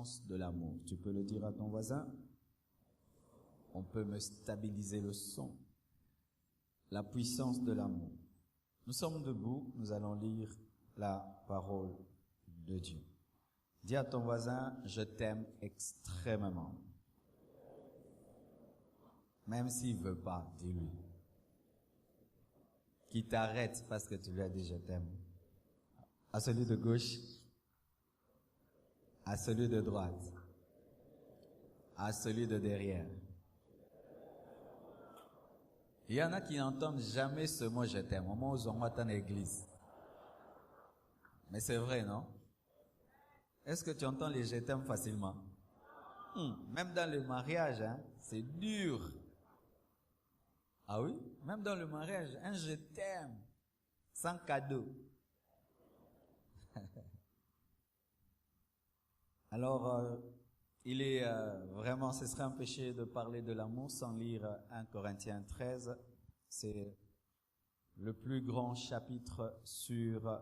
puissance de l'amour. Tu peux le dire à ton voisin? On peut me stabiliser le son. La puissance de l'amour. Nous sommes debout, nous allons lire la parole de Dieu. Dis à ton voisin, je t'aime extrêmement. Même s'il veut pas, dis-lui. Qui t'arrête parce que tu lui as dit je t'aime. À celui de gauche, à celui de droite, à celui de derrière. Il y en a qui n'entendent jamais ce mot je t'aime, au moment où on va en église. Mais c'est vrai, non? Est-ce que tu entends les je t'aime facilement? Même dans le mariage, hein, c'est dur. Ah oui? Même dans le mariage, un je t'aime, sans cadeau. Alors, il est vraiment, ce serait un péché de parler de l'amour sans lire 1 Corinthiens 13. C'est le plus grand chapitre sur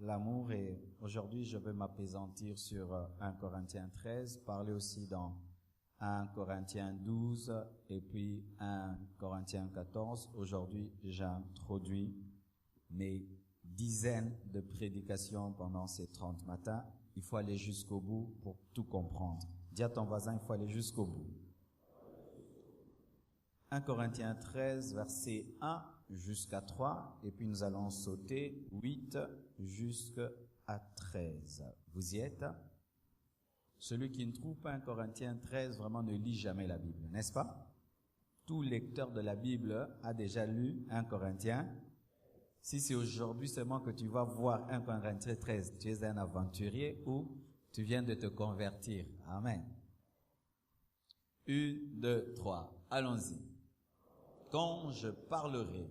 l'amour et aujourd'hui je vais m'appesantir sur 1 Corinthiens 13, parler aussi dans 1 Corinthiens 12 et puis 1 Corinthiens 14. Aujourd'hui, j'introduis mes dizaines de prédications pendant ces 30 matins. Il faut aller jusqu'au bout pour tout comprendre. Dis à ton voisin, il faut aller jusqu'au bout. 1 Corinthiens 13, verset 1 jusqu'à 3, et puis nous allons sauter 8 jusqu'à 13. Vous y êtes? Celui qui ne trouve pas 1 Corinthiens 13, vraiment ne lit jamais la Bible, n'est-ce pas? Tout lecteur de la Bible a déjà lu 1 Corinthiens. Si c'est aujourd'hui seulement que tu vas voir 1 Corinthiens 13, tu es un aventurier ou tu viens de te convertir. Amen. 1, 2, 3. Allons-y. Quand je parlerai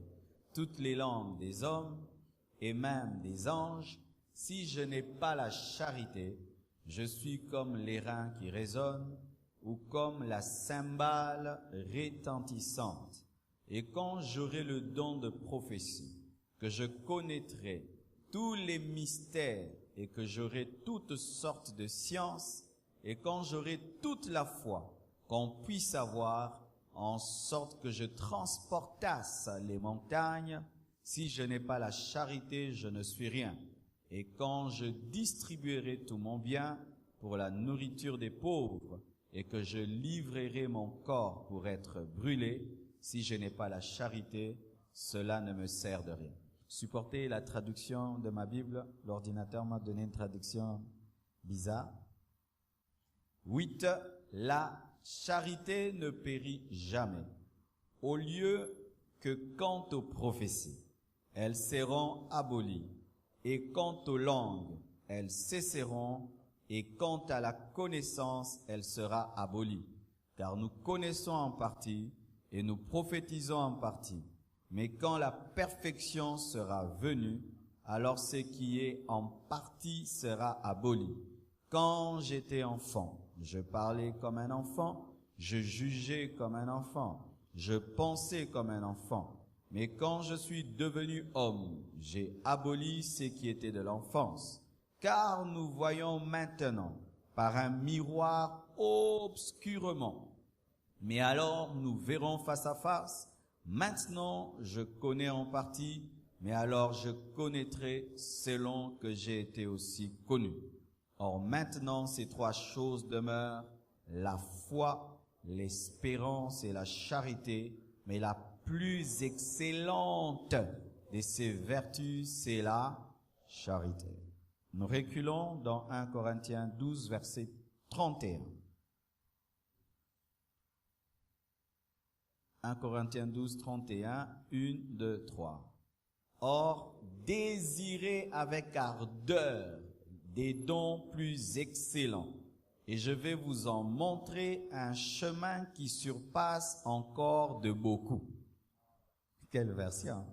toutes les langues des hommes et même des anges, si je n'ai pas la charité, je suis comme l'airain qui résonne ou comme la cymbale retentissante. Et quand j'aurai le don de prophétie, que je connaîtrai tous les mystères et que j'aurai toutes sortes de sciences, et quand j'aurai toute la foi qu'on puisse avoir, en sorte que je transportasse les montagnes, si je n'ai pas la charité, je ne suis rien. Et quand je distribuerai tout mon bien pour la nourriture des pauvres, et que je livrerai mon corps pour être brûlé, si je n'ai pas la charité, cela ne me sert de rien. Supportez la traduction de ma Bible. L'ordinateur m'a donné une traduction bizarre. 8. La charité ne périt jamais. Au lieu que quant aux prophéties, elles seront abolies. Et quant aux langues, elles cesseront. Et quant à la connaissance, elle sera abolie. Car nous connaissons en partie et nous prophétisons en partie. Mais quand la perfection sera venue, alors ce qui est en partie sera aboli. Quand j'étais enfant, je parlais comme un enfant, je jugeais comme un enfant, je pensais comme un enfant. Mais quand je suis devenu homme, j'ai aboli ce qui était de l'enfance. Car nous voyons maintenant par un miroir obscurement. Mais alors nous verrons face à face. Maintenant, je connais en partie, mais alors je connaîtrai selon que j'ai été aussi connu. Or maintenant, ces 3 choses demeurent, la foi, l'espérance et la charité, mais la plus excellente de ces vertus, c'est la charité. Nous reculons dans 1 Corinthiens 12, verset 31. 1 Corinthiens 12, 31, 1, 2, 3. Or, désirez avec ardeur des dons plus excellents, et je vais vous en montrer un chemin qui surpasse encore de beaucoup. Quelle version!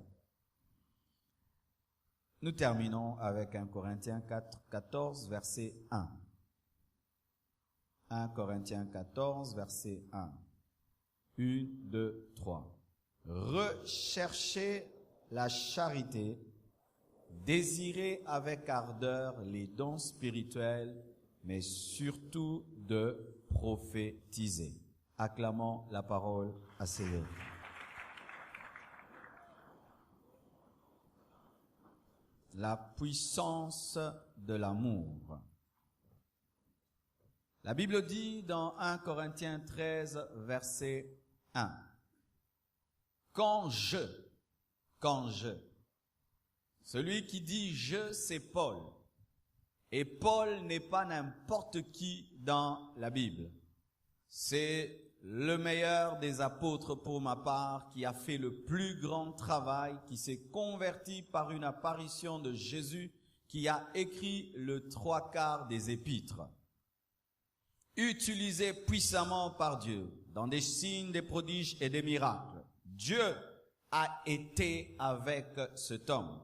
Nous terminons avec 1 Corinthiens 4, 14, verset 1. 1 Corinthiens 14, verset 1. 1, 2, 3. Recherchez la charité, désirez avec ardeur les dons spirituels, mais surtout de prophétiser. Acclamons la parole à Seigneur. La puissance de l'amour. La Bible dit dans 1 Corinthiens 13, verset 1. Quand je, celui qui dit je, c'est Paul. Et Paul n'est pas n'importe qui dans la Bible. C'est le meilleur des apôtres pour ma part, qui a fait le plus grand travail, qui s'est converti par une apparition de Jésus, qui a écrit le 3/4 des épîtres. Utilisé puissamment par Dieu, dans des signes, des prodiges et des miracles. Dieu a été avec cet homme.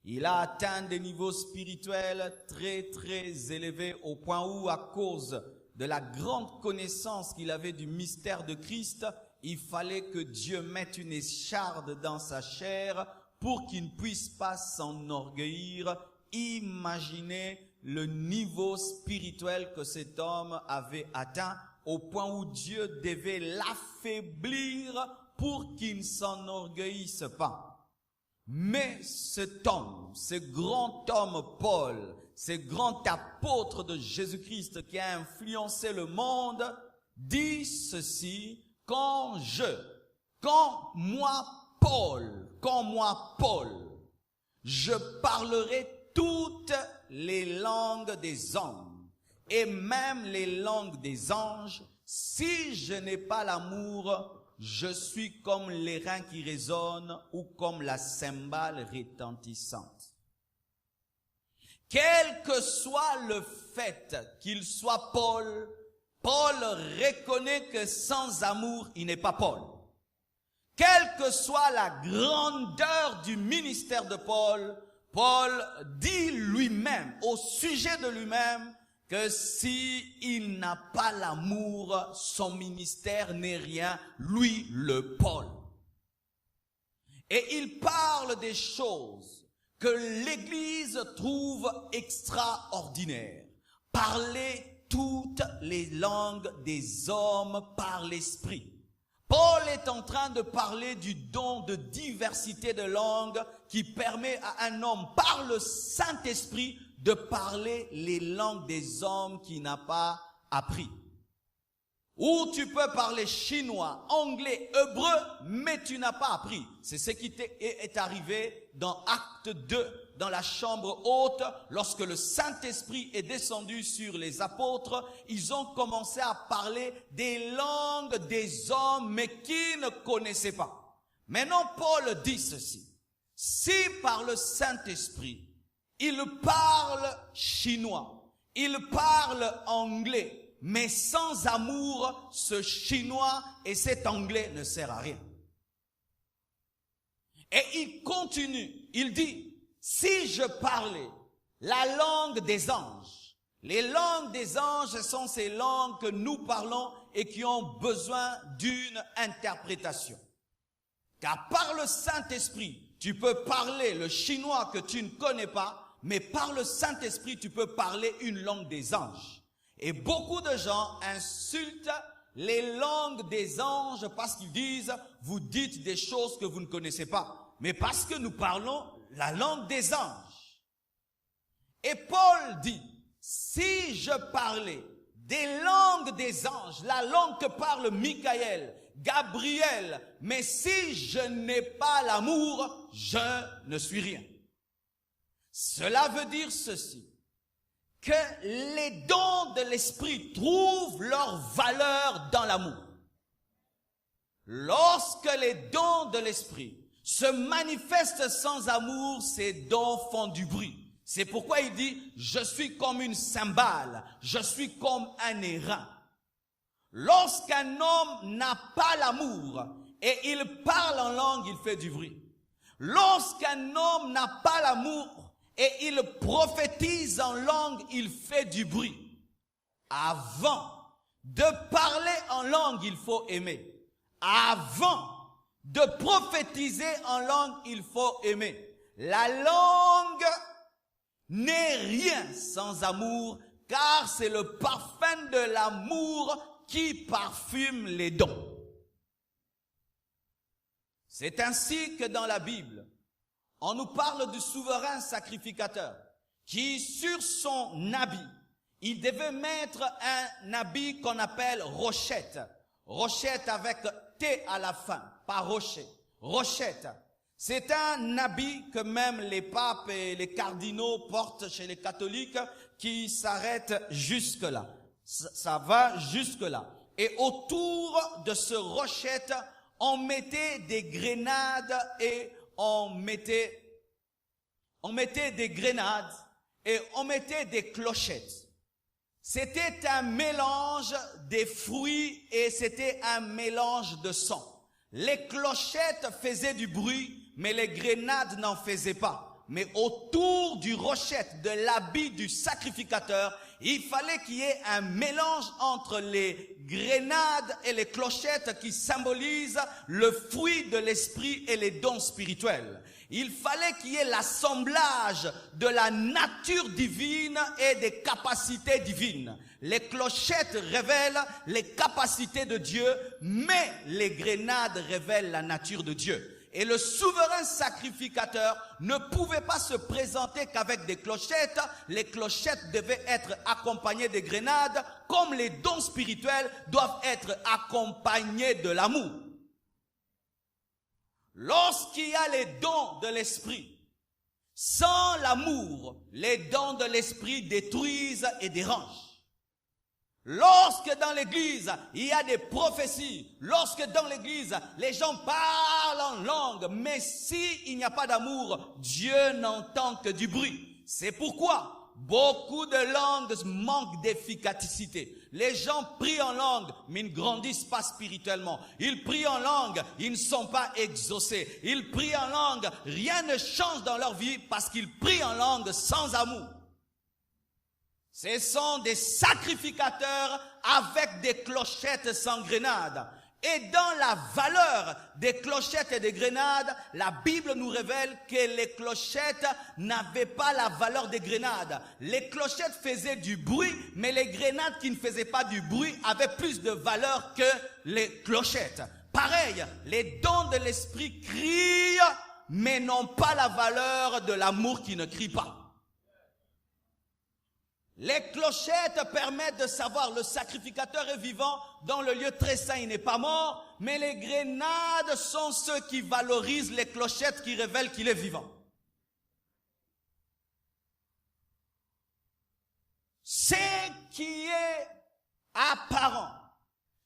Il a atteint des niveaux spirituels très très élevés au point où, à cause de la grande connaissance qu'il avait du mystère de Christ, il fallait que Dieu mette une écharde dans sa chair pour qu'il ne puisse pas s'enorgueillir. Imaginez le niveau spirituel que cet homme avait atteint, au point où Dieu devait l'affaiblir pour qu'il ne s'enorgueillisse pas. Mais cet homme, ce grand homme Paul, ce grand apôtre de Jésus-Christ qui a influencé le monde, dit ceci: quand moi Paul, je parlerai toutes les langues des hommes et même les langues des anges, si je n'ai pas l'amour, je suis comme l'airain qui résonne ou comme la cymbale retentissante. Quel que soit le fait qu'il soit Paul, Paul reconnaît que sans amour, il n'est pas Paul. Quelle que soit la grandeur du ministère de Paul, Paul dit lui-même, au sujet de lui-même, que s'il n'a pas l'amour, son ministère n'est rien, lui le Paul. Et il parle des choses que l'Église trouve extraordinaires. Parler toutes les langues des hommes par l'Esprit. Paul est en train de parler du don de diversité de langues qui permet à un homme, par le Saint-Esprit, de parler les langues des hommes qu'il n'a pas appris. Ou tu peux parler chinois, anglais, hébreu, mais tu n'as pas appris. C'est ce qui est arrivé dans Acte 2, dans la chambre haute, lorsque le Saint-Esprit est descendu sur les apôtres. Ils ont commencé à parler des langues des hommes, mais qu'ils ne connaissaient pas. Maintenant, Paul dit ceci: si par le Saint-Esprit, il parle chinois, il parle anglais, mais sans amour, ce chinois et cet anglais ne sert à rien. Et il continue, il dit, si je parlais la langue des anges, les langues des anges sont ces langues que nous parlons et qui ont besoin d'une interprétation. Car par le Saint-Esprit, tu peux parler le chinois que tu ne connais pas, mais par le Saint-Esprit, tu peux parler une langue des anges. Et beaucoup de gens insultent les langues des anges parce qu'ils disent, vous dites des choses que vous ne connaissez pas. Mais parce que nous parlons la langue des anges. Et Paul dit, si je parlais des langues des anges, la langue que parle Michael, Gabriel, mais si je n'ai pas l'amour, je ne suis rien. Cela veut dire ceci, que les dons de l'esprit trouvent leur valeur dans l'amour. Lorsque les dons de l'esprit se manifestent sans amour, ces dons font du bruit. C'est pourquoi il dit, je suis comme une cymbale, je suis comme un airain. Lorsqu'un homme n'a pas l'amour et il parle en langue, il fait du bruit. Lorsqu'un homme n'a pas l'amour et il prophétise en langue, il fait du bruit. Avant de parler en langue, il faut aimer. Avant de prophétiser en langue, il faut aimer. La langue n'est rien sans amour, car c'est le parfum de l'amour qui parfume les dons. C'est ainsi que dans la Bible, on nous parle du souverain sacrificateur qui, sur son habit, il devait mettre un habit qu'on appelle rochette. Rochette avec T à la fin, pas rocher. Rochette. C'est un habit que même les papes et les cardinaux portent chez les catholiques qui s'arrête jusque-là. Ça va jusque-là. Et autour de ce rochette, on mettait des grenades et on mettait des grenades et on mettait des clochettes. C'était un mélange des fruits et c'était un mélange de sang. Les clochettes faisaient du bruit, mais les grenades n'en faisaient pas. Mais autour du rochette, de l'habit du sacrificateur, il fallait qu'il y ait un mélange entre les grenades et les clochettes qui symbolisent le fruit de l'esprit et les dons spirituels. Il fallait qu'il y ait l'assemblage de la nature divine et des capacités divines. Les clochettes révèlent les capacités de Dieu, mais les grenades révèlent la nature de Dieu. Et le souverain sacrificateur ne pouvait pas se présenter qu'avec des clochettes. Les clochettes devaient être accompagnées des grenades, comme les dons spirituels doivent être accompagnés de l'amour. Lorsqu'il y a les dons de l'esprit, sans l'amour, les dons de l'esprit détruisent et dérangent. Lorsque dans l'église, il y a des prophéties, lorsque dans l'église, les gens parlent en langue, mais s'il n'y a pas d'amour, Dieu n'entend que du bruit. C'est pourquoi beaucoup de langues manquent d'efficacité. Les gens prient en langue, mais ils ne grandissent pas spirituellement. Ils prient en langue, ils ne sont pas exaucés. Ils prient en langue, rien ne change dans leur vie parce qu'ils prient en langue sans amour. Ce sont des sacrificateurs avec des clochettes sans grenades. Et dans la valeur des clochettes et des grenades, la Bible nous révèle que les clochettes n'avaient pas la valeur des grenades. Les clochettes faisaient du bruit, mais les grenades qui ne faisaient pas du bruit avaient plus de valeur que les clochettes. Pareil, les dons de l'esprit crient, mais n'ont pas la valeur de l'amour qui ne crie pas. Les clochettes permettent de savoir le sacrificateur est vivant, dans le lieu très saint il n'est pas mort, mais les grenades sont ceux qui valorisent les clochettes qui révèlent qu'il est vivant. Ce qui est apparent,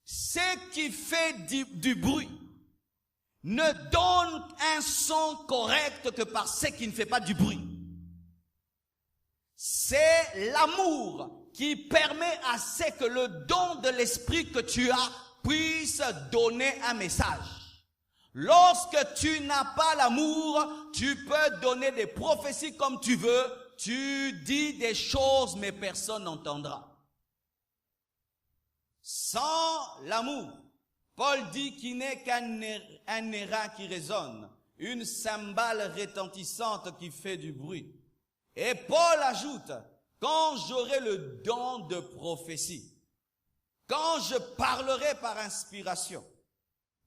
ce qui fait du bruit, ne donne un son correct que par ce qui ne fait pas du bruit. C'est l'amour qui permet à ce que le don de l'esprit que tu as puisse donner un message. Lorsque tu n'as pas l'amour, tu peux donner des prophéties comme tu veux, tu dis des choses mais personne n'entendra. Sans l'amour, Paul dit qu'il n'est qu'un airain qui résonne, une cymbale retentissante qui fait du bruit. Et Paul ajoute, quand j'aurai le don de prophétie, quand je parlerai par inspiration,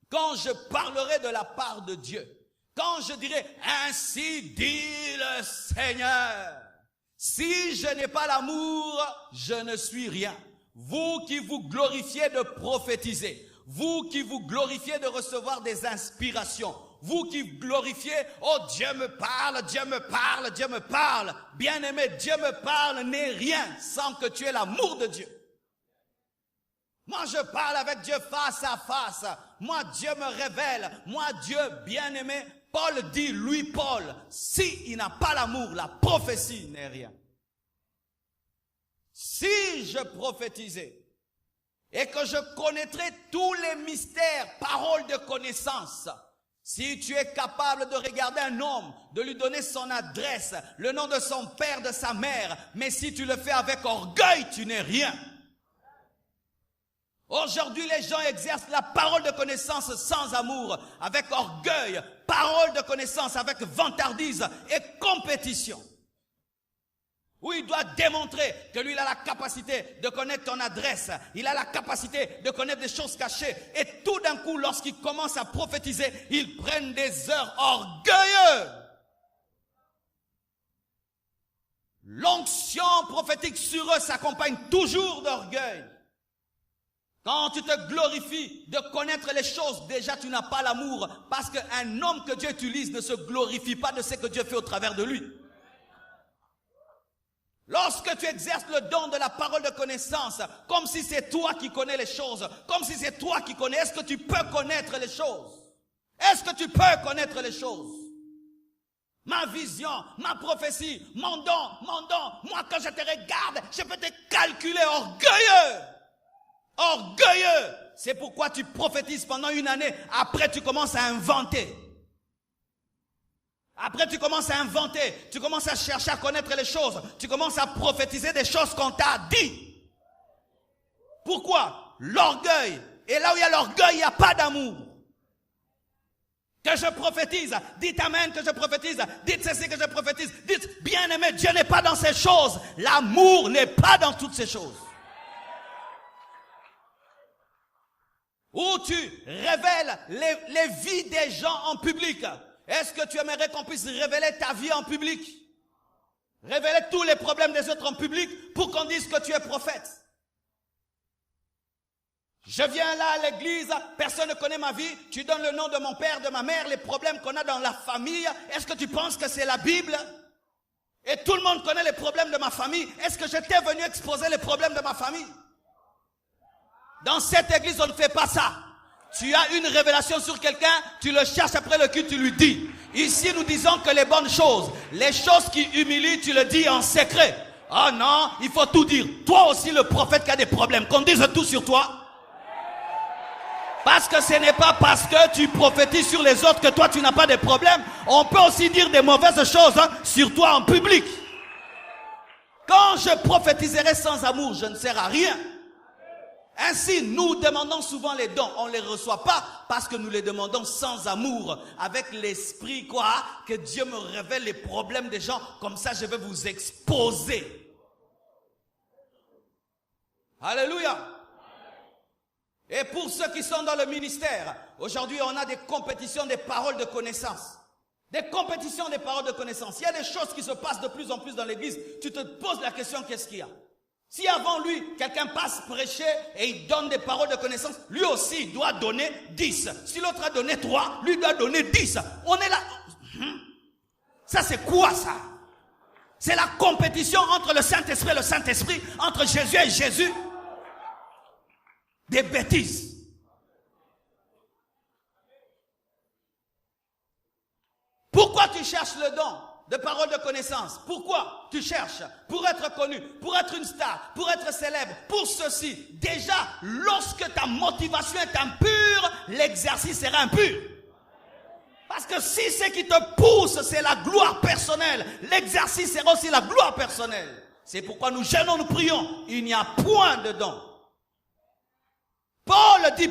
quand je parlerai de la part de Dieu, quand je dirai, ainsi dit le Seigneur, si je n'ai pas l'amour, je ne suis rien. Vous qui vous glorifiez de prophétiser, vous qui vous glorifiez de recevoir des inspirations, vous qui glorifiez, oh Dieu me parle, Dieu me parle, Dieu me parle. Bien-aimé, Dieu me parle n'est rien sans que tu aies l'amour de Dieu. Moi je parle avec Dieu face à face. Moi Dieu me révèle. Moi Dieu bien-aimé. Paul dit, lui Paul, s'il n'a pas l'amour, la prophétie n'est rien. Si je prophétisais et que je connaîtrais tous les mystères, paroles de connaissance, si tu es capable de regarder un homme, de lui donner son adresse, le nom de son père, de sa mère, mais si tu le fais avec orgueil, tu n'es rien. Aujourd'hui, les gens exercent la parole de connaissance sans amour, avec orgueil, parole de connaissance avec vantardise et compétition. où il doit démontrer que lui, il a la capacité de connaître ton adresse. Il a la capacité de connaître des choses cachées. Et tout d'un coup, lorsqu'il commence à prophétiser, ils prennent des heures orgueilleux. L'onction prophétique sur eux s'accompagne toujours d'orgueil. Quand tu te glorifies de connaître les choses, déjà tu n'as pas l'amour. Parce qu'un homme que Dieu utilise ne se glorifie pas de ce que Dieu fait au travers de lui. Lorsque tu exerces le don de la parole de connaissance, comme si c'est toi qui connais les choses, comme si c'est toi qui connais, est-ce que tu peux connaître les choses? Est-ce que tu peux connaître les choses? Ma vision, ma prophétie, mon don, moi quand je te regarde, je peux te calculer orgueilleux. Orgueilleux. C'est pourquoi tu prophétises pendant une année, après tu commences à inventer. Après, tu commences à inventer, tu commences à chercher à connaître les choses, tu commences à prophétiser des choses qu'on t'a dit. Pourquoi? L'orgueil. Et là où il y a l'orgueil, il n'y a pas d'amour. Que je prophétise, dites amen que je prophétise, dites ceci que je prophétise, dites bien aimé, Dieu n'est pas dans ces choses. L'amour n'est pas dans toutes ces choses. Où tu révèles les vies des gens en public. Est-ce que tu aimerais qu'on puisse révéler ta vie en public? Révéler tous les problèmes des autres en public pour qu'on dise que tu es prophète. Je viens là à l'église, personne ne connaît ma vie, tu donnes le nom de mon père, de ma mère, les problèmes qu'on a dans la famille. Est-ce que tu penses que c'est la Bible? Et tout le monde connaît les problèmes de ma famille. Est-ce que j'étais venu exposer les problèmes de ma famille? Dans cette église, on ne fait pas ça. Tu as une révélation sur quelqu'un, tu le cherches après le culte, tu lui dis. Ici, nous disons que les bonnes choses, les choses qui humilient, tu le dis en secret. Oh non, il faut tout dire. Toi aussi, le prophète qui a des problèmes, qu'on dise tout sur toi. Parce que ce n'est pas parce que tu prophétises sur les autres que toi, tu n'as pas de problèmes. On peut aussi dire des mauvaises choses sur toi en public. Quand je prophétiserai sans amour, je ne sers à rien. Ainsi, nous demandons souvent les dons. On ne les reçoit pas parce que nous les demandons sans amour. Avec l'esprit, que Dieu me révèle les problèmes des gens. Comme ça, je vais vous exposer. Alléluia. Et pour ceux qui sont dans le ministère, aujourd'hui, on a des compétitions des paroles de connaissance. Des compétitions des paroles de connaissance. Il y a des choses qui se passent de plus en plus dans l'église. Tu te poses la question, qu'est-ce qu'il y a? Si avant lui, quelqu'un passe prêcher et il donne des paroles de connaissance, lui aussi il doit donner 10. Si l'autre a donné 3, lui doit donner 10. On est là. Ça c'est quoi ça? C'est la compétition entre le Saint-Esprit et le Saint-Esprit, entre Jésus et Jésus. Des bêtises. Pourquoi tu cherches le don de paroles de connaissance? Pourquoi tu cherches? Pour être connu, pour être une star, pour être célèbre, pour ceci. Déjà, lorsque ta motivation est impure, l'exercice sera impur. Parce que si ce qui te pousse, c'est la gloire personnelle, l'exercice sera aussi la gloire personnelle. C'est pourquoi nous jeûnons, nous prions. Il n'y a point de don. Paul dit,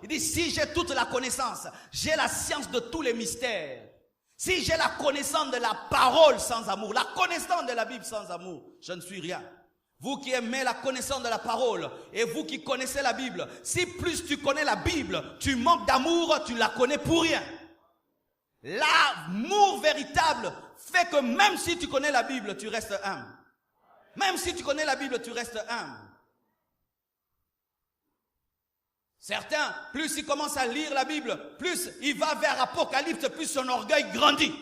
il dit, si j'ai toute la connaissance, j'ai la science de tous les mystères. Si j'ai la connaissance de la parole sans amour, la connaissance de la Bible sans amour, je ne suis rien. Vous qui aimez la connaissance de la parole et vous qui connaissez la Bible, si plus tu connais la Bible, tu manques d'amour, tu la connais pour rien. L'amour véritable fait que même si tu connais la Bible, tu restes humble. Même si tu connais la Bible, tu restes humble. Certains, plus il commence à lire la Bible, plus il va vers Apocalypse, plus son orgueil grandit.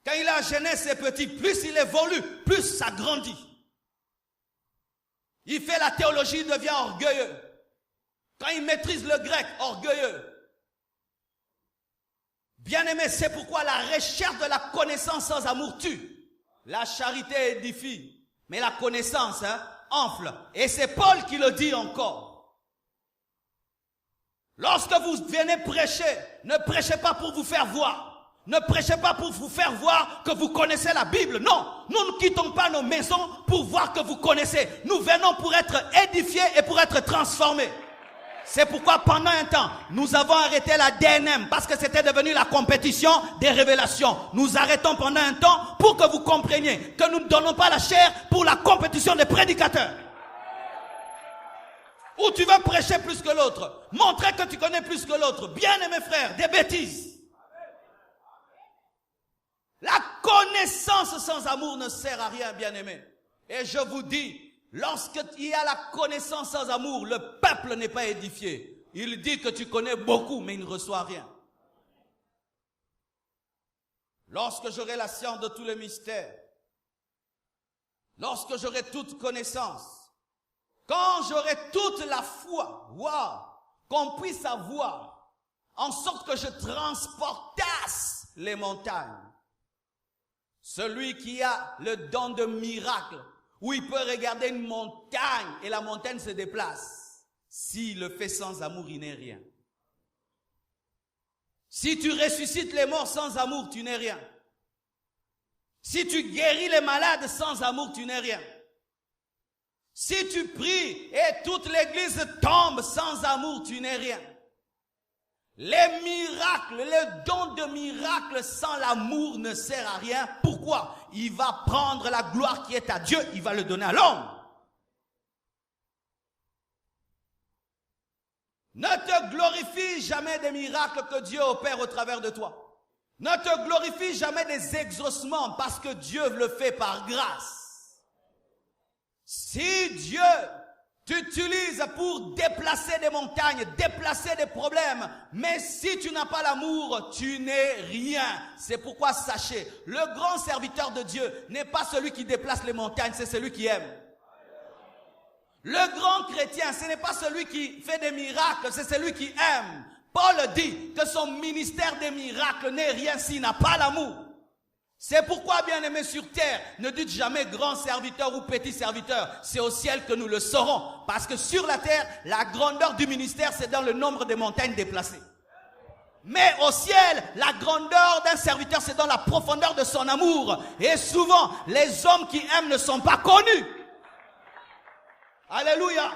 Quand il est à Genèse, c'est petit, plus il évolue, plus ça grandit. Il fait la théologie, il devient orgueilleux. Quand il maîtrise le grec, orgueilleux. Bien-aimé, c'est pourquoi la recherche de la connaissance sans amour tue. La charité édifie, mais la connaissance enfle. Et c'est Paul qui le dit encore. Lorsque vous venez prêcher, ne prêchez pas pour vous faire voir. Ne prêchez pas pour vous faire voir que vous connaissez la Bible. Non, nous ne quittons pas nos maisons pour voir que vous connaissez. Nous venons pour être édifiés et pour être transformés. C'est pourquoi pendant un temps, nous avons arrêté la DNM parce que c'était devenu la compétition des révélations. Nous arrêtons pendant un temps pour que vous compreniez que nous ne donnons pas la chair pour la compétition des prédicateurs. Où tu veux prêcher plus que l'autre, montrer que tu connais plus que l'autre. Bien aimés frères, des bêtises. La connaissance sans amour ne sert à rien, bien aimés. Et je vous dis, lorsqu'il y a la connaissance sans amour, le peuple n'est pas édifié. Il dit que tu connais beaucoup, mais il ne reçoit rien. Lorsque j'aurai la science de tous les mystères, lorsque j'aurai toute connaissance, quand j'aurai toute la foi, qu'on puisse avoir, en sorte que je transportasse les montagnes. Celui qui a le don de miracle, où il peut regarder une montagne et la montagne se déplace. S'il le fait sans amour, il n'est rien. Si tu ressuscites les morts sans amour, tu n'es rien. Si tu guéris les malades sans amour, tu n'es rien. Si tu pries et toute l'église tombe sans amour, tu n'es rien. Les miracles, le don de miracles sans l'amour ne sert à rien. Pourquoi? Il va prendre la gloire qui est à Dieu, il va le donner à l'homme. Ne te glorifie jamais des miracles que Dieu opère au travers de toi. Ne te glorifie jamais des exaucements parce que Dieu le fait par grâce. Si Dieu t'utilise pour déplacer des montagnes, déplacer des problèmes, mais si tu n'as pas l'amour, tu n'es rien. C'est pourquoi sachez, le grand serviteur de Dieu n'est pas celui qui déplace les montagnes, c'est celui qui aime. Le grand chrétien, ce n'est pas celui qui fait des miracles, c'est celui qui aime. Paul dit que son ministère des miracles n'est rien s'il n'a pas l'amour. C'est pourquoi, bien-aimés sur terre, ne dites jamais grand serviteur ou petit serviteur. C'est au ciel que nous le saurons. Parce que sur la terre, la grandeur du ministère, c'est dans le nombre de montagnes déplacées. Mais au ciel, la grandeur d'un serviteur, c'est dans la profondeur de son amour. Et souvent, les hommes qui aiment ne sont pas connus. Alléluia.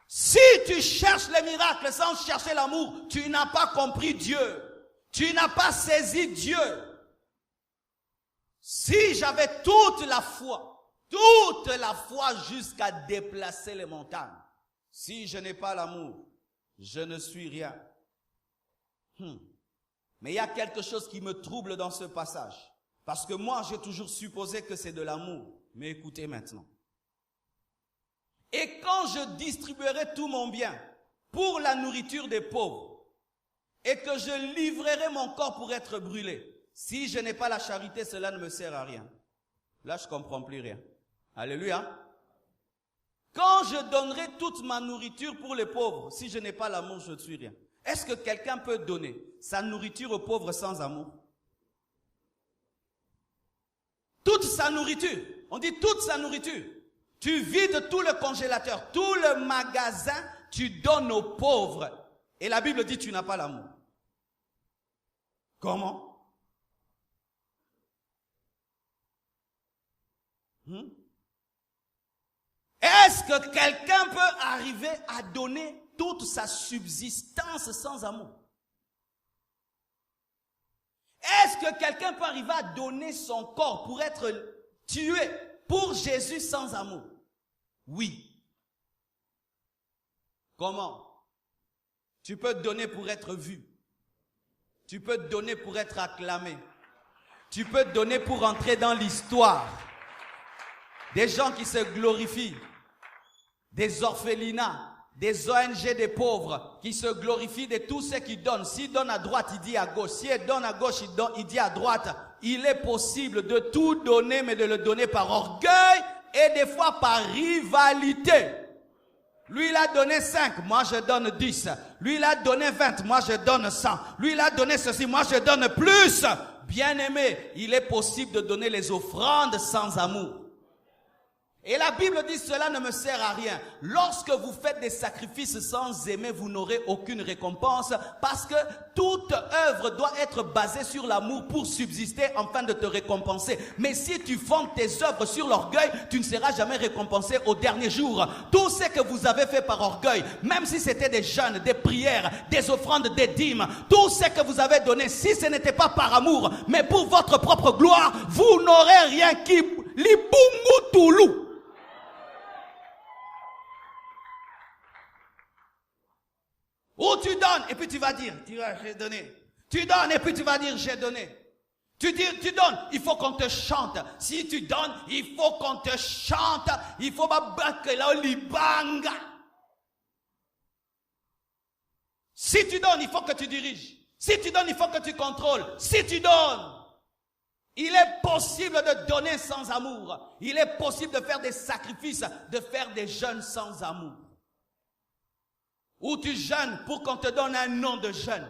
Si tu cherches les miracles sans chercher l'amour, tu n'as pas compris Dieu. Tu n'as pas saisi Dieu. Si j'avais toute la foi jusqu'à déplacer les montagnes, si je n'ai pas l'amour, je ne suis rien. Mais il y a quelque chose qui me trouble dans ce passage. Parce que moi, j'ai toujours supposé que c'est de l'amour. Mais écoutez maintenant. Et quand je distribuerai tout mon bien pour la nourriture des pauvres, et que je livrerai mon corps pour être brûlé, si je n'ai pas la charité, cela ne me sert à rien. Là, je ne comprends plus rien. Alléluia. Quand je donnerai toute ma nourriture pour les pauvres, si je n'ai pas l'amour, je ne suis rien. Est-ce que quelqu'un peut donner sa nourriture aux pauvres sans amour? Toute sa nourriture. On dit toute sa nourriture. Tu vides tout le congélateur, tout le magasin, tu donnes aux pauvres. Et la Bible dit tu n'as pas l'amour. Comment? Est-ce que quelqu'un peut arriver à donner toute sa subsistance sans amour? Est-ce que quelqu'un peut arriver à donner son corps pour être tué pour Jésus sans amour? Oui. Comment? Tu peux te donner pour être vu. Tu peux te donner pour être acclamé. Tu peux te donner pour entrer dans l'histoire. Des gens qui se glorifient, des orphelinats, des ONG des pauvres qui se glorifient de tous ceux qui donnent. S'il donne à droite, il dit à gauche. S'il donne à gauche, il dit à droite. Il est possible de tout donner, mais de le donner par orgueil et des fois par rivalité. Lui, il a donné 5, moi je donne 10. Lui, il a donné 20, moi je donne 100. Lui, il a donné ceci, moi je donne plus. Bien-aimé, il est possible de donner les offrandes sans amour. Et la Bible dit cela ne me sert à rien. Lorsque vous faites des sacrifices sans aimer, vous n'aurez aucune récompense parce que toute œuvre doit être basée sur l'amour pour subsister afin de te récompenser. Mais si tu fondes tes œuvres sur l'orgueil, tu ne seras jamais récompensé au dernier jour. Tout ce que vous avez fait par orgueil, même si c'était des jeûnes, des prières, des offrandes, des dîmes, tout ce que vous avez donné, si ce n'était pas par amour, mais pour votre propre gloire, vous n'aurez rien qui libungu toulou. Ou tu donnes et puis tu vas dire, j'ai donné. Tu donnes et puis tu vas dire, j'ai donné. Tu donnes, il faut qu'on te chante. Si tu donnes, il faut qu'on te chante. Il faut que la libanga. Si tu donnes, il faut que tu diriges. Si tu donnes, il faut que tu contrôles. Si tu donnes, il est possible de donner sans amour. Il est possible de faire des sacrifices, de faire des jeûnes sans amour. Ou tu jeûnes pour qu'on te donne un nom de jeûne.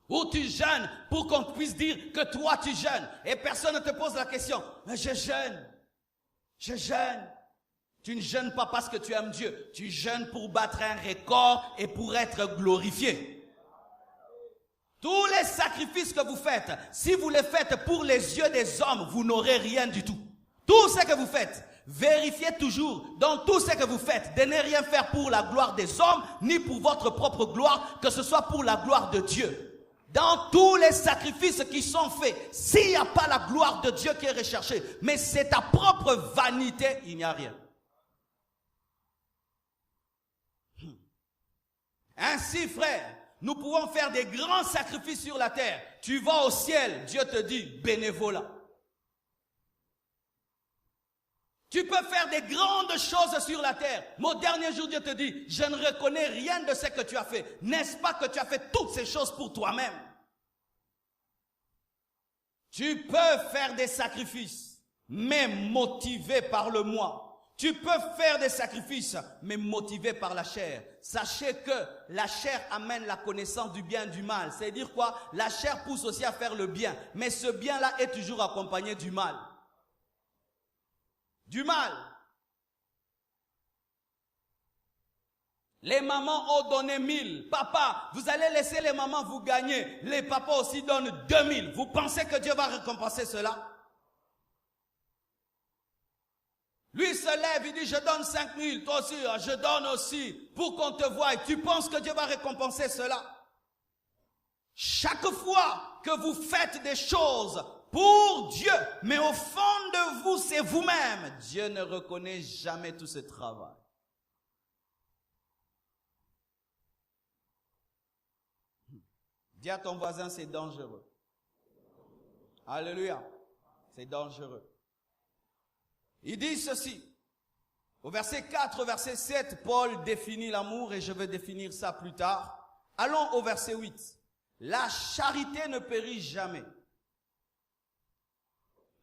Ou tu jeûnes pour qu'on puisse dire que toi tu jeûnes. Et personne ne te pose la question. Mais je jeûne. Je jeûne. Tu ne jeûnes pas parce que tu aimes Dieu. Tu jeûnes pour battre un record et pour être glorifié. Tous les sacrifices que vous faites, si vous les faites pour les yeux des hommes, vous n'aurez rien du tout. Tout ce que vous faites, vérifiez toujours dans tout ce que vous faites de ne rien faire pour la gloire des hommes ni pour votre propre gloire, que ce soit pour la gloire de Dieu. Dans tous les sacrifices qui sont faits, s'il n'y a pas la gloire de Dieu qui est recherchée, mais c'est ta propre vanité, il n'y a rien. Ainsi, frère, nous pouvons faire des grands sacrifices sur la terre. Tu vas au ciel, Dieu te dit bénévolat. Tu peux faire des grandes choses sur la terre. Mais au dernier jour, Dieu te dit, je ne reconnais rien de ce que tu as fait. N'est-ce pas que tu as fait toutes ces choses pour toi-même? Tu peux faire des sacrifices, mais motivé par le moi. Tu peux faire des sacrifices, mais motivé par la chair. Sachez que la chair amène la connaissance du bien et du mal. C'est-à-dire quoi? La chair pousse aussi à faire le bien. Mais ce bien-là est toujours accompagné du mal. Du mal. Les mamans ont donné 1000. Papa, vous allez laisser les mamans vous gagner. Les papas aussi donnent 2000. Vous pensez que Dieu va récompenser cela? Lui se lève, il dit, je donne 5000. Toi aussi, je donne aussi. Pour qu'on te voie. Tu penses que Dieu va récompenser cela? Chaque fois que vous faites des choses pour Dieu, mais au fond de vous, c'est vous-même. Dieu ne reconnaît jamais tout ce travail. Dis à ton voisin, c'est dangereux. Alléluia. C'est dangereux. Il dit ceci. Au verset 4, au verset 7, Paul définit l'amour et je vais définir ça plus tard. Allons au verset 8. La charité ne périt jamais.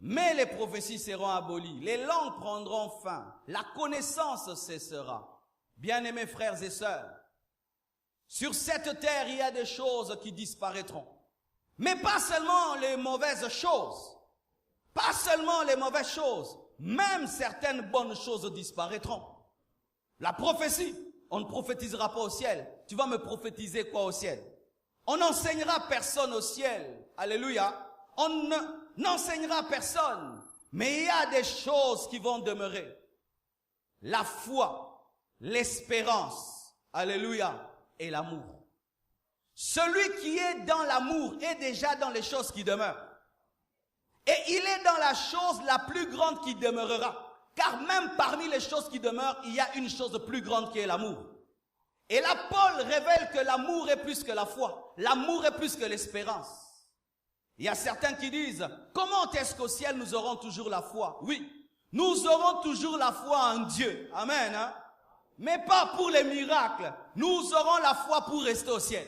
Mais les prophéties seront abolies, les langues prendront fin, la connaissance cessera. Bien-aimés frères et sœurs, sur cette terre, il y a des choses qui disparaîtront. Mais pas seulement les mauvaises choses, pas seulement les mauvaises choses, même certaines bonnes choses disparaîtront. La prophétie, on ne prophétisera pas au ciel. Tu vas me prophétiser quoi au ciel? On n'enseignera personne au ciel. Alléluia. On n'enseignera personne. Mais il y a des choses qui vont demeurer. La foi, l'espérance, alléluia, et l'amour. Celui qui est dans l'amour est déjà dans les choses qui demeurent. Et il est dans la chose la plus grande qui demeurera. Car même parmi les choses qui demeurent, il y a une chose plus grande qui est l'amour. Et là, Paul révèle que l'amour est plus que la foi. L'amour est plus que l'espérance. Il y a certains qui disent, comment est-ce qu'au ciel nous aurons toujours la foi? Oui, nous aurons toujours la foi en Dieu. Amen. Hein? Mais pas pour les miracles. Nous aurons la foi pour rester au ciel.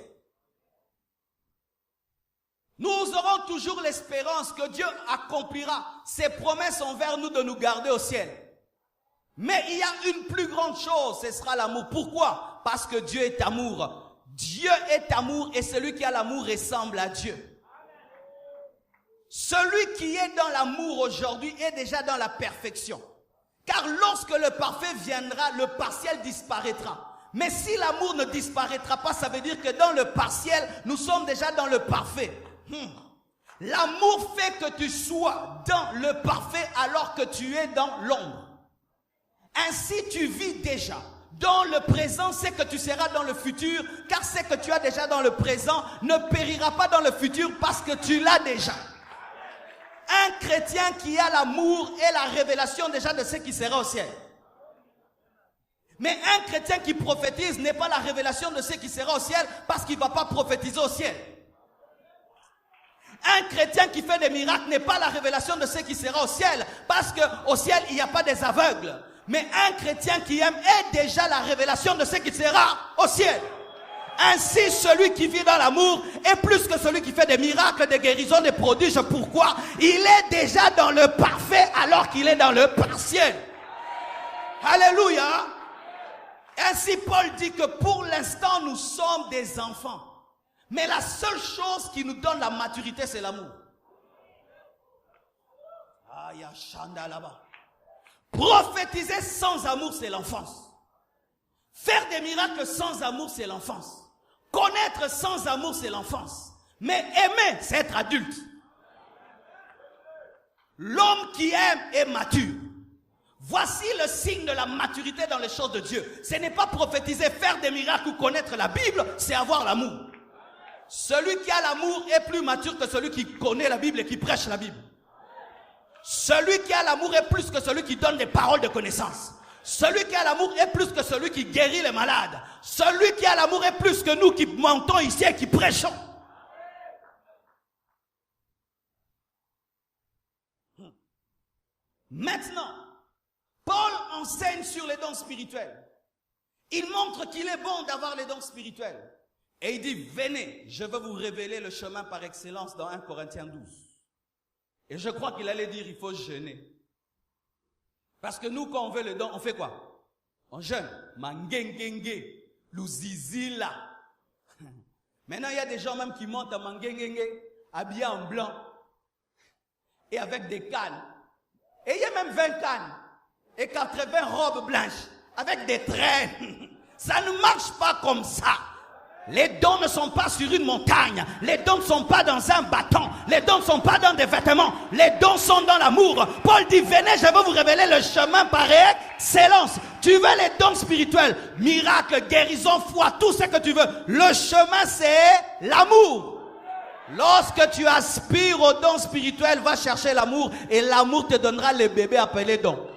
Nous aurons toujours l'espérance que Dieu accomplira ses promesses envers nous de nous garder au ciel. Mais il y a une plus grande chose, ce sera l'amour. Pourquoi? Parce que Dieu est amour. Dieu est amour et celui qui a l'amour ressemble à Dieu. Celui qui est dans l'amour aujourd'hui est déjà dans la perfection. Car lorsque le parfait viendra, le partiel disparaîtra. Mais si l'amour ne disparaîtra pas, ça veut dire que dans le partiel, nous sommes déjà dans le parfait. L'amour fait que tu sois dans le parfait alors que tu es dans l'ombre. Ainsi tu vis déjà. Dans le présent, c'est que tu seras dans le futur, car ce que tu as déjà dans le présent ne périra pas dans le futur parce que tu l'as déjà. Un chrétien qui a l'amour est la révélation déjà de ce qui sera au ciel. Mais un chrétien qui prophétise n'est pas la révélation de ce qui sera au ciel parce qu'il ne va pas prophétiser au ciel. Un chrétien qui fait des miracles n'est pas la révélation de ce qui sera au ciel parce qu'au ciel, il n'y a pas des aveugles. Mais un chrétien qui aime est déjà la révélation de ce qui sera au ciel. Ainsi, celui qui vit dans l'amour est plus que celui qui fait des miracles, des guérisons, des prodiges. Pourquoi? Il est déjà dans le parfait alors qu'il est dans le partiel. Alléluia. Ainsi, Paul dit que pour l'instant, nous sommes des enfants. Mais la seule chose qui nous donne la maturité, c'est l'amour. Ah, il y a Chanda là-bas. Prophétiser sans amour, c'est l'enfance. Faire des miracles sans amour, c'est l'enfance. Connaître sans amour, c'est l'enfance. Mais aimer, c'est être adulte. L'homme qui aime est mature. Voici le signe de la maturité dans les choses de Dieu. Ce n'est pas prophétiser, faire des miracles ou connaître la Bible, c'est avoir l'amour. Celui qui a l'amour est plus mature que celui qui connaît la Bible et qui prêche la Bible. Celui qui a l'amour est plus que celui qui donne des paroles de connaissance. Celui qui a l'amour est plus que celui qui guérit les malades. Celui qui a l'amour est plus que nous qui montons ici et qui prêchons. Maintenant, Paul enseigne sur les dons spirituels. Il montre qu'il est bon d'avoir les dons spirituels. Et il dit, venez, je vais vous révéler le chemin par excellence dans 1 Corinthiens 12. Et je crois qu'il allait dire, il faut jeûner. Parce que nous, quand on veut le don, on fait quoi? On jeûne. Mangengenge, l'ouzizila. Maintenant, il y a des gens même qui montent à Mangengenge, habillés en blanc, et avec des cannes. Et il y a même 20 cannes, et 80 robes blanches, avec des traînes. Ça ne marche pas comme ça. Les dons ne sont pas sur une montagne. Les dons ne sont pas dans un bâton. Les dons ne sont pas dans des vêtements. Les dons sont dans l'amour. Paul dit, venez, je vais vous révéler le chemin par excellence. Tu veux les dons spirituels, miracles, guérison, foi, tout ce que tu veux. Le chemin, c'est l'amour. Lorsque tu aspires aux dons spirituels, va chercher l'amour et l'amour te donnera les bébés appelés dons.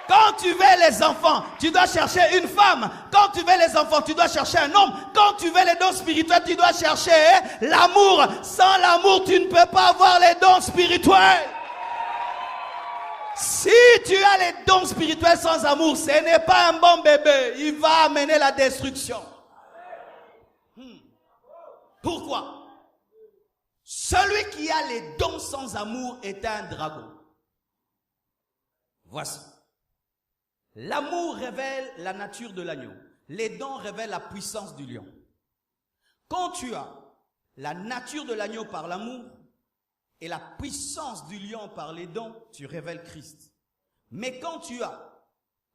Quand tu veux les enfants, tu dois chercher une femme. Quand tu veux les enfants, tu dois chercher un homme. Quand tu veux les dons spirituels, tu dois chercher l'amour. Sans l'amour, tu ne peux pas avoir les dons spirituels. Si tu as les dons spirituels sans amour, ce n'est pas un bon bébé. Il va amener la destruction. Pourquoi? Celui qui a les dons sans amour est un dragon. Voici. L'amour révèle la nature de l'agneau. Les dons révèlent la puissance du lion. Quand tu as la nature de l'agneau par l'amour et la puissance du lion par les dons, tu révèles Christ. Mais quand tu as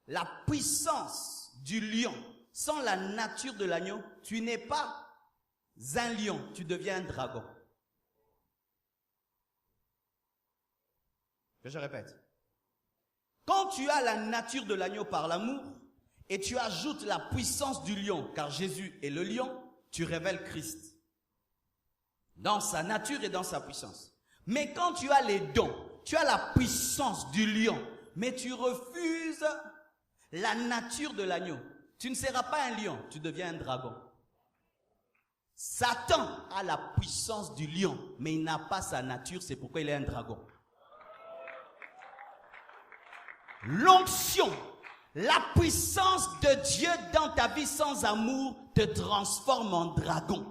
la puissance du lion sans la nature de l'agneau, tu n'es pas un lion, tu deviens un dragon. Je répète. Quand tu as la nature de l'agneau par l'amour et tu ajoutes la puissance du lion, car Jésus est le lion, tu révèles Christ dans sa nature et dans sa puissance. Mais quand tu as les dons, tu as la puissance du lion, mais tu refuses la nature de l'agneau. Tu ne seras pas un lion, tu deviens un dragon. Satan a la puissance du lion, mais il n'a pas sa nature, c'est pourquoi il est un dragon. L'onction, la puissance de Dieu dans ta vie sans amour te transforme en dragon.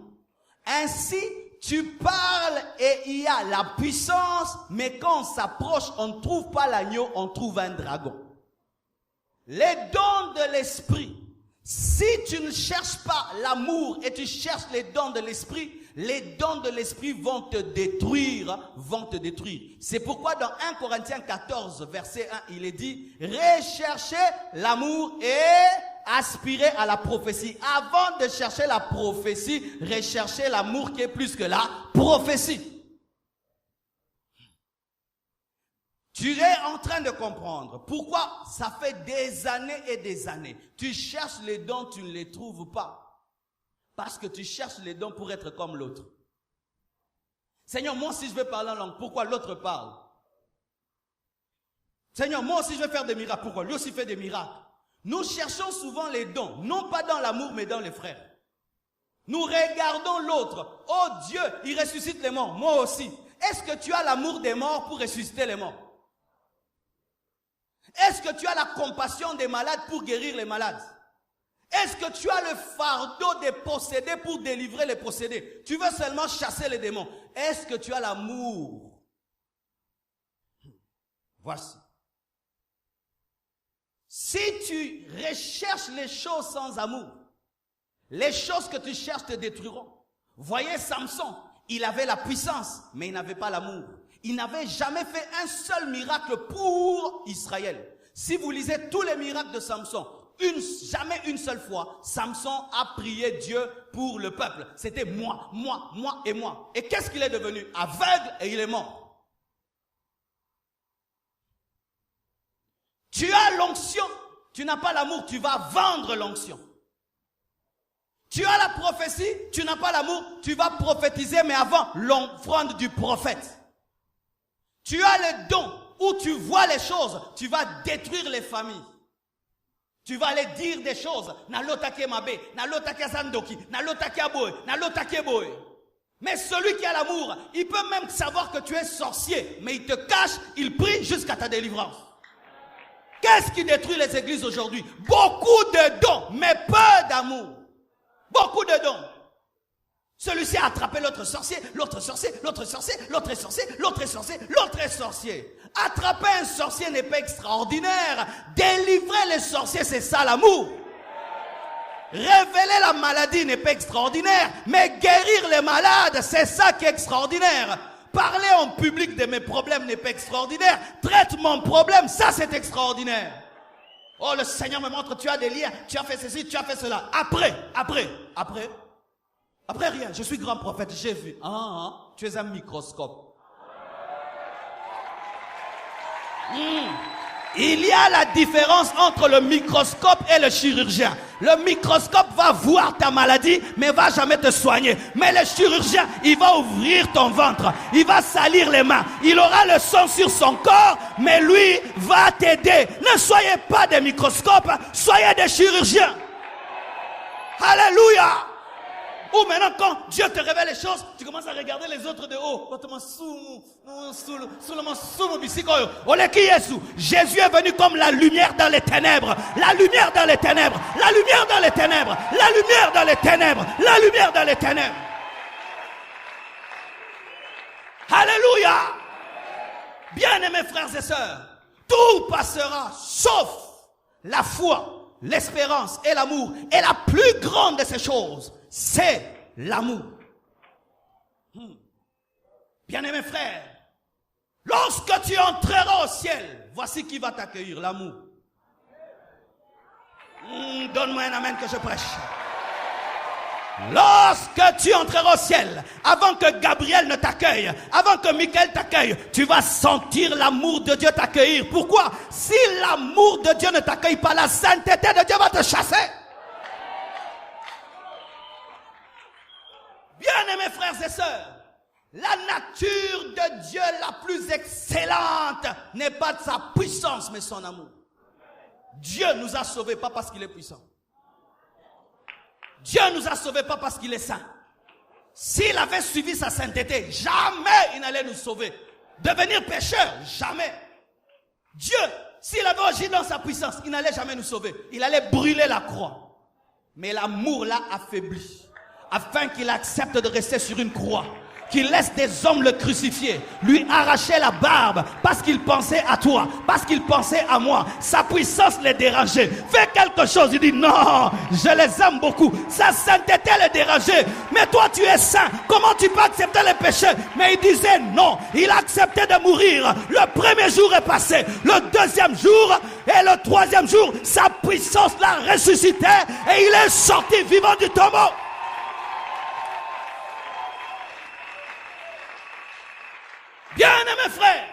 Ainsi, tu parles et il y a la puissance, mais quand on s'approche, on ne trouve pas l'agneau, on trouve un dragon. Les dons de l'esprit, si tu ne cherches pas l'amour et tu cherches les dons de l'esprit Les dons de l'esprit vont te détruire, C'est pourquoi dans 1 Corinthiens 14, verset 1, il est dit, recherchez l'amour et aspirez à la prophétie. Avant de chercher la prophétie, recherchez l'amour qui est plus que la prophétie. Tu es en train de comprendre pourquoi ça fait des années et des années. Tu cherches les dons, tu ne les trouves pas. Parce que tu cherches les dons pour être comme l'autre. Seigneur, moi aussi je veux parler en langue, pourquoi l'autre parle? Seigneur, moi aussi je veux faire des miracles, pourquoi lui aussi fait des miracles? Nous cherchons souvent les dons, non pas dans l'amour mais dans les frères. Nous regardons l'autre. Oh Dieu, il ressuscite les morts, moi aussi. Est-ce que tu as l'amour des morts pour ressusciter les morts? Est-ce que tu as la compassion des malades pour guérir les malades? Est-ce que tu as le fardeau des possédés pour délivrer les possédés? Tu veux seulement chasser les démons. Est-ce que tu as l'amour? Voici. Si tu recherches les choses sans amour, les choses que tu cherches te détruiront. Voyez Samson, il avait la puissance, mais il n'avait pas l'amour. Il n'avait jamais fait un seul miracle pour Israël. Si vous lisez tous les miracles de Samson, jamais une seule fois, Samson a prié Dieu pour le peuple. C'était moi, moi, moi et moi. Et qu'est-ce qu'il est devenu? Aveugle et il est mort. Tu as l'onction, tu n'as pas l'amour, tu vas vendre l'onction. Tu as la prophétie, tu n'as pas l'amour, tu vas prophétiser, mais avant l'offrande du prophète. Tu as le don où tu vois les choses, tu vas détruire les familles. Tu vas aller dire des choses. Mais celui qui a l'amour, il peut même savoir que tu es sorcier, mais il te cache, il prie jusqu'à ta délivrance. Qu'est-ce qui détruit les églises aujourd'hui? Beaucoup de dons, mais peu d'amour. Beaucoup de dons. Celui-ci a attrapé l'autre sorcier, l'autre sorcier, l'autre sorcier, l'autre sorcier, l'autre sorcier, l'autre sorcier. Attraper un sorcier n'est pas extraordinaire. Délivrer les sorciers, c'est ça l'amour. Révéler la maladie n'est pas extraordinaire, mais guérir les malades, c'est ça qui est extraordinaire. Parler en public de mes problèmes n'est pas extraordinaire. Traite mon problème, ça c'est extraordinaire. Oh, le Seigneur me montre, tu as des liens, tu as fait ceci, tu as fait cela. Après rien, je suis grand prophète, j'ai vu. Tu es un microscope. Il y a la différence entre le microscope et le chirurgien. Le microscope va voir ta maladie, mais va jamais te soigner. Mais le chirurgien, il va ouvrir ton ventre. Il va salir les mains. Il aura le sang sur son corps, mais lui va t'aider. Ne soyez pas des microscopes, soyez des chirurgiens. Alléluia. Ou maintenant, quand Dieu te révèle les choses, tu commences à regarder les autres de haut. Jésus est venu comme la lumière dans les ténèbres. La lumière dans les ténèbres. La lumière dans les ténèbres. La lumière dans les ténèbres. La lumière dans les ténèbres. Alléluia. Bien-aimés frères et sœurs, tout passera sauf la foi, l'espérance et l'amour. Et la plus grande de ces choses, c'est l'amour. Bien-aimés frères, lorsque tu entreras au ciel, voici qui va t'accueillir, l'amour. Donne-moi un amen que je prêche. Lorsque tu entreras au ciel, avant que Gabriel ne t'accueille, avant que Michael t'accueille, tu vas sentir l'amour de Dieu t'accueillir. Pourquoi? Si l'amour de Dieu ne t'accueille pas, la sainteté de Dieu va te chasser. Bien-aimés frères et sœurs, la nature de Dieu la plus excellente n'est pas de sa puissance, mais son amour. Dieu nous a sauvés pas parce qu'il est puissant. Dieu nous a sauvés pas parce qu'il est saint. S'il avait suivi sa sainteté, jamais il n'allait nous sauver. Devenir pécheur, jamais. Dieu, s'il avait agi dans sa puissance, il n'allait jamais nous sauver. Il allait brûler la croix. Mais l'amour l'a affaibli, afin qu'il accepte de rester sur une croix, qui laisse des hommes le crucifier, lui arracher la barbe parce qu'il pensait à toi, parce qu'il pensait à moi. Sa puissance les dérangeait. Fais quelque chose. Il dit non, je les aime beaucoup. Sa sainteté les dérangeait. Mais toi tu es saint. Comment tu peux accepter les péchés? Mais il disait non. Il a accepté de mourir. Le premier jour est passé. Le deuxième jour et le troisième jour, sa puissance l'a ressuscité et il est sorti vivant du tombeau. Bien-aimés frères,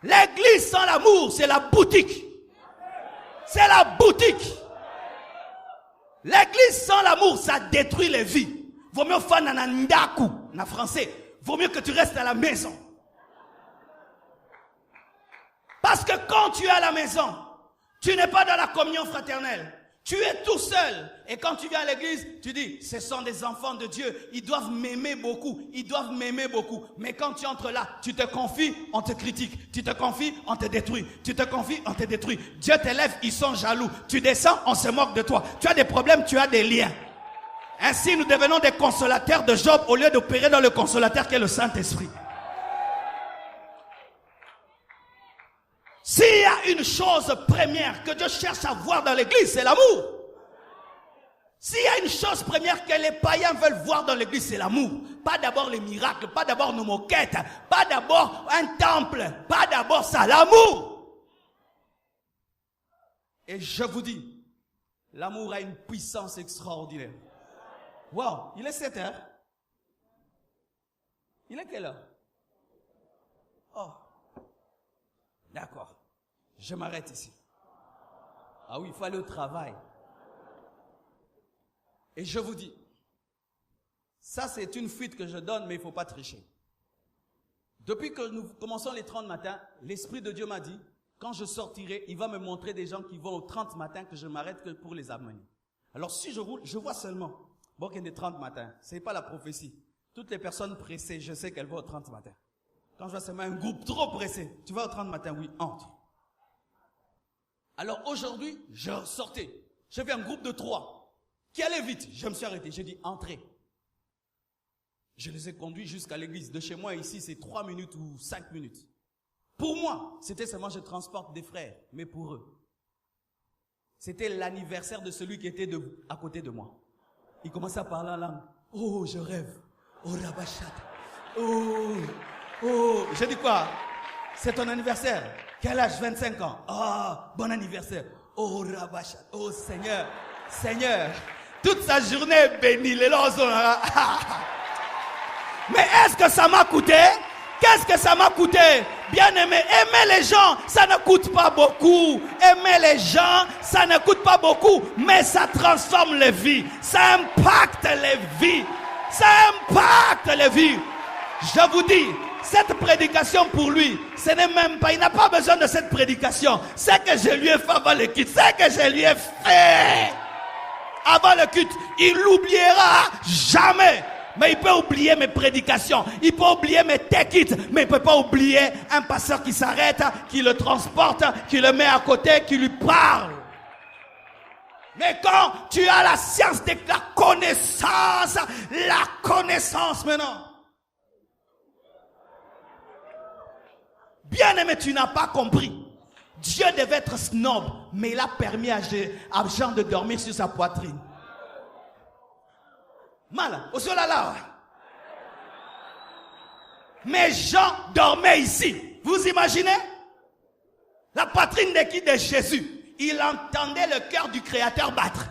l'église sans l'amour, c'est la boutique. C'est la boutique. L'église sans l'amour, ça détruit les vies. Vaut mieux faire nanandaku, en français. Vaut mieux que tu restes à la maison. Parce que quand tu es à la maison, tu n'es pas dans la communion fraternelle. Tu es tout seul. Et quand tu viens à l'église, tu dis, ce sont des enfants de Dieu. Ils doivent m'aimer beaucoup. Ils doivent m'aimer beaucoup. Mais quand tu entres là, tu te confies, on te critique. Tu te confies, on te détruit. Tu te confies, on te détruit. Dieu t'élève, ils sont jaloux. Tu descends, on se moque de toi. Tu as des problèmes, tu as des liens. Ainsi, nous devenons des consolateurs de Job au lieu d'opérer dans le consolateur qui est le Saint-Esprit. S'il y a une chose première que Dieu cherche à voir dans l'église, c'est l'amour. S'il y a une chose première que les païens veulent voir dans l'église, c'est l'amour. Pas d'abord les miracles, pas d'abord nos moquettes, pas d'abord un temple, pas d'abord ça, l'amour. Et je vous dis, l'amour a une puissance extraordinaire. Wow, il est 7 heures. Il est quelle heure? Oh. D'accord. Je m'arrête ici. Ah oui, il faut aller au travail. Et je vous dis, ça c'est une fuite que je donne, mais il ne faut pas tricher. Depuis que nous commençons les 30 matins, l'Esprit de Dieu m'a dit, quand je sortirai, il va me montrer des gens qui vont aux 30 matins que je m'arrête que pour les amener. Alors si je roule, je vois seulement, bon qu'il y a des 30 matins, ce n'est pas la prophétie. Toutes les personnes pressées, je sais qu'elles vont aux 30 matins. Quand je vois seulement un groupe trop pressé, tu vas au 30 matin, oui, entre. Alors aujourd'hui, je sortais. J'ai vu un groupe de 3 qui allait vite. Je me suis arrêté, j'ai dit entrez. Je les ai conduits jusqu'à l'église. De chez moi ici, c'est 3 minutes ou 5 minutes. Pour moi, c'était seulement je transporte des frères, mais pour eux, c'était l'anniversaire de celui qui était à côté de moi. Il commençait à parler en langue. Oh, je rêve. Oh, Rabachat. Oh, j'ai dit quoi? C'est ton anniversaire. Quel âge? 25 ans. Ah, bon anniversaire. Oh, Rabachat. Oh, Seigneur. Seigneur. Toute sa journée bénie. Les lozons. Mais est-ce que ça m'a coûté? Qu'est-ce que ça m'a coûté? Bien-aimé, aimer les gens, ça ne coûte pas beaucoup. Aimer les gens, ça ne coûte pas beaucoup. Mais ça transforme les vies. Ça impacte les vies. Ça impacte les vies. Je vous dis, cette prédication pour lui, ce n'est même pas, il n'a pas besoin de cette prédication. C'est que je lui ai fait avant le culte. C'est que je lui ai fait avant le culte. Il l'oubliera jamais. Mais il peut oublier mes prédications. Il peut oublier mes tech-it. Mais il ne peut pas oublier un pasteur qui s'arrête, qui le transporte, qui le met à côté, qui lui parle. Mais quand tu as la science de la connaissance maintenant. Bien-aimé, tu n'as pas compris. Dieu devait être snob, mais il a permis à Jean de dormir sur sa poitrine. Mal, au sol là. Mais Jean dormait ici. Vous imaginez? La poitrine de qui? De Jésus. Il entendait le cœur du Créateur battre.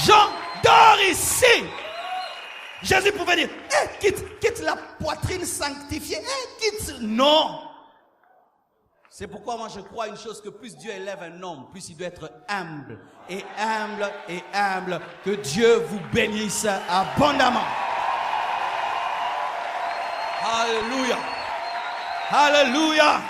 Jean dort ici. Jésus pouvait dire, quitte la poitrine sanctifiée. Quitte. Non. C'est pourquoi moi je crois à une chose, que plus Dieu élève un homme, plus il doit être humble. Et humble et humble. Que Dieu vous bénisse abondamment. Alléluia. Alléluia.